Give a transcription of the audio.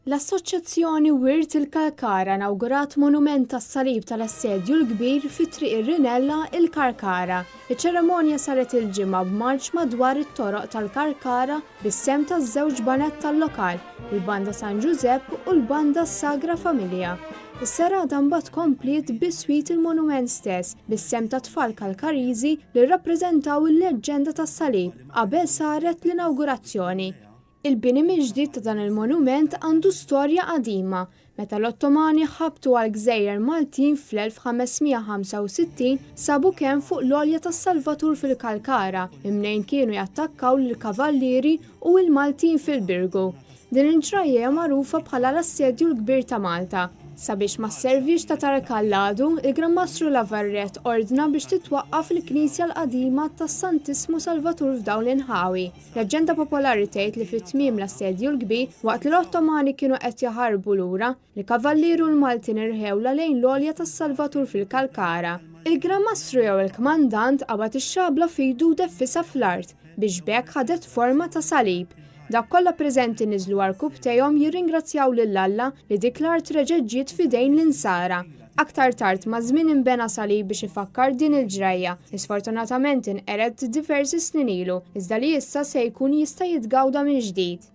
L-Assoċjazzjoni Wirt il-Kalkara inawgurat monument tas-salib tal-assedju l-kbir fi triq ir-Rinella il-Karkara. Iċ-ċeremonja saret il-ġimgħa b'marċ madwar it-toroq tal-Karkara bis-sem taż-żewġ banet tal-lokal, il-Banda San Giuseppe u l-Banda Sagra Familja. Is-serata mbagħad kompliet biswit il-monument stess bis-sem ta' tfal Kalkariżi li rrappreżentaw il-leġġenda tas-salib qabel saret l-inawgurazzjoni. Il-bini mill-ġdid ta' dan il-monument għandu storja qadima, meta l-Ottomani ħabtu għall-Gżejjer Maltin fl-1565 sabu kemm fuq l-għolja tas-Salvatur fil-Kalkara, imnejn kienu jattakkaw lill-Kavallieri u l-Maltin fil-Birgu. Din il-ġrajja magħrufa bħala l-assedju l-kbir ta' Malta. Sabiex ma sservix ta' Tarakalladu, il-Gran Mastru Lavarrete ordna biex titwaqqaf il-Knisja l-qadima tas-Santissimo Salvatur f'dawn l-inħawi. Leġġenda popolari tgħid li fit-tmiem l-assedju l-kbir waqt li l-Ottomani kienu qed jaħarbu lura li Kavallieru l-Maltin irħewla lejn l-għolja tas-Salvatur fil-Kalkara. Il-Gran Mastru jew il-Kmandant qabad ix-xabla f'idu deffisa fl-art biex bekk ħadet forma ta' salib. Dak kollha preżenti niżlu għall-kub tejhom jirringrazzjaw lill-Alla li dik l-art reġgħet f'idejn l-insara. Aktar tard ma' żmien inbena salib biex ifakkar din il-ġrajja, li sfortunatament inqered diversi snin ilu, iżda li issa se jkun jista' jitgawda minn ġdid.